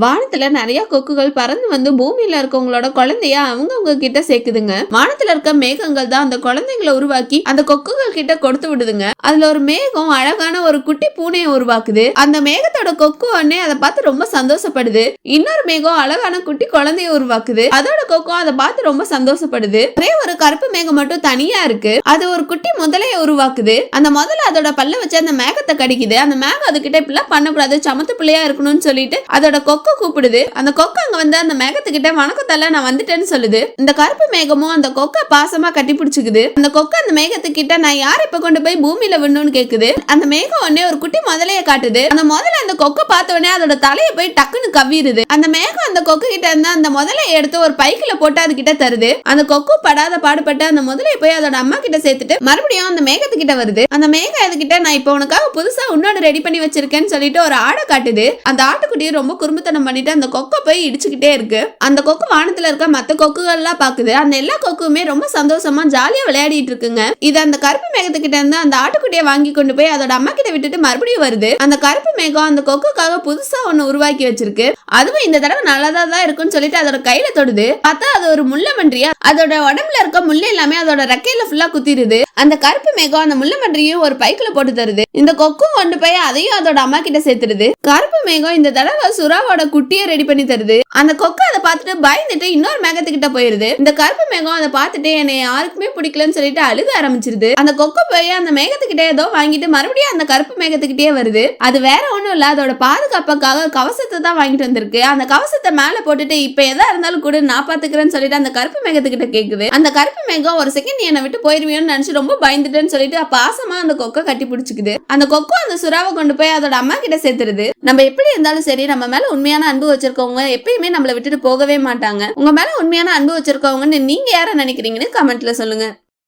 வானத்துல நிறைய கொக்குகள் பறந்து வந்து பூமியில இருக்கவங்களோட குழந்தைய அவங்க கிட்ட சேர்க்குதுங்க. வானத்துல இருக்க மேகங்கள் தான் அந்த குழந்தைங்களை உருவாக்கி அந்த கொக்குகள் கிட்ட கொடுத்து விடுதுங்க. அதுல ஒரு மேகம் அழகான ஒரு குட்டி பூனையை உருவாக்குது. அந்த மேகத்தோட கொக்கு உடனே அதை பார்த்து ரொம்ப சந்தோஷப்படுது. இன்னொரு மேகம் அழகான குட்டி குழந்தைய உருவாக்குது. அதோட கொக்கும் அதை பார்த்து ரொம்ப சந்தோஷப்படுது. ஒரே ஒரு கருப்பு மேகம் மட்டும் தனியா இருக்கு. அது ஒரு குட்டி முதலைய உருவாக்குது. அந்த முதல்ல அதோட பல்ல வச்சு அந்த மேகத்தை கடிக்குது. அந்த மேகம் அதுகிட்ட இப்படிலாம் பண்ணக்கூடாது, சமத்து பிள்ளையா இருக்கணும்னு சொல்லிட்டு அதோட கொக்கு கூப்பிடுது. அந்த கொக்கு அங்க வந்து அந்த மேகத்துக்கிட்ட வணக்கத்தல்ல நான் வந்துட்டேன்னு சொல்லுது. இந்த கருப்பு மேகமும் அந்த கொக்க பாசமா கட்டி பிடிச்சுக்குது. அந்த கொக்கு அந்த மேகத்துக்கிட்ட நான் யார இப்ப கொண்டு போய் பூமியில விடணும்னு கேக்குது. அந்த மேகம் உடனே ஒரு குட்டி முதலைய காட்டுது. அந்த முதல்ல அந்த கொக்க பார்த்த உடனே அதோட தலையை போய் டக்குன்னு கவ்விடுது. அந்த மேகம் அந்த கொக்கு கிட்ட இருந்து அந்த முதலையை எடுத்து ஒரு பைக்குல போட்டு அது கிட்ட தருது. அந்த கொக்கு படாத பாடுபட்டு அந்த முதலையை போய் அதோட அம்மா கிட்ட சேர்த்துட்டு மறுபடியும் அந்த மேகத்துக்கிட்ட வருது. அந்த மேகம் அதுகிட்ட நான் இப்ப உனக்காக புதுசா இன்னொன்னு ரெடி பண்ணி வச்சிருக்கேன்னு சொல்லிட்டு ஒரு ஆடை காட்டுது. அந்த ஆட்டுக்குட்டியை ரொம்ப குறும்புத்தனம் பண்ணிட்டு அந்த கொக்கை போய் இடிச்சுக்கிட்டே இருக்கு. அந்த கொக்கு வானத்துல இருக்க மத்த கொக்குகள் எல்லாம் பாக்குது. அந்த எல்லா கொக்குமே ரொம்ப சந்தோஷமா ஜாலியா விளையாடிட்டு இருக்குங்க. இது அந்த கருப்பு மேகத்துக்கிட்ட இருந்து அந்த ஆட்டுக்குட்டியை வாங்கி கொண்டு போய் அதோட அம்மா கிட்ட விட்டுட்டு மறுபடியும் வருது. அந்த கருப்பு மேகம் அந்த கொக்குக்காக புதுசா ஒண்ணு உருவாக்கி வச்சிருக்கு. அதுவும் இந்த தடவை நல்லதா தான் இருக்குன்னு சொல்லிட்டு அதோட கையில தொடுது. பார்த்தா அது ஒரு முள்ளமன்றியா அதோட உடம்புல இருக்க முள்ளு எல்லாமே அதோட ரெக்கையில ஃபுல்லா குத்திடுது. அந்த கருப்பு மேகம் அந்த முள்ளமன்றியும் ஒரு பைக்குல போட்டு தருது. இந்த கொக்கும் கொண்டு போய் அதையும் அதோட அம்மா கிட்ட சேர்த்துடுது. கருப்பு மேகம் இந்த தடவை சுறாவோட குட்டியை ரெடி பண்ணி தருது. அந்த கொக்கு அதை பார்த்துட்டு பயந்துட்டு இன்னொரு மேகத்துக்கிட்ட போயிருது. இந்த கருப்பு மேகம் அதை பார்த்துட்டு என்னை யாருக்குமே பிடிக்கலன்னு சொல்லிட்டு அழுக ஆரம்பிச்சிருது. அந்த கொக்கு போய் அந்த மேகத்துக்கிட்ட ஏதோ வாங்கிட்டு மறுபடியும் அந்த கருப்பு மேகத்துக்கிட்டே வருது. அது வேற ஒண்ணும் இல்ல, அதோட பாதுகாப்புக்காக கவசத்தை தான் வாங்கிட்டு வந்திருக்கு. அந்த கவசத்தை மேல போட்டுட்டு இப்ப எதா இருந்தாலும் கூட நான் பாத்துக்கிறேன்னு சொல்லிட்டு அந்த கருப்பு மேகத்துக்கிட்ட கேக்குது. அந்த கருப்பு மேகம் ஒரு செகண்ட் நீ என்னை விட்டு போயிருவியோன்னு நினைச்சு ரொம்ப பயந்துட்டேன்னு சொல்லிட்டு பாசமா அந்த கொக்கை கட்டி பிடிச்சுக்குது. அந்த கொக்கும் அந்த சுறாவை கொண்டு போய் அதோட அம்மா கிட்ட சேர்த்துருது. நம்ம எப்படி இருந்தாலும் சரி, நம்ம மேல உண்மையான அன்பு வச்சிருக்கவங்க எப்பயுமே நம்மளை விட்டுட்டு போகவே மாட்டாங்க. உங்க மேல உண்மையான அன்பு வச்சிருக்கவங்கன்னு நீங்க யார நினைக்கிறீங்கன்னு கமெண்ட்ல சொல்லுங்க.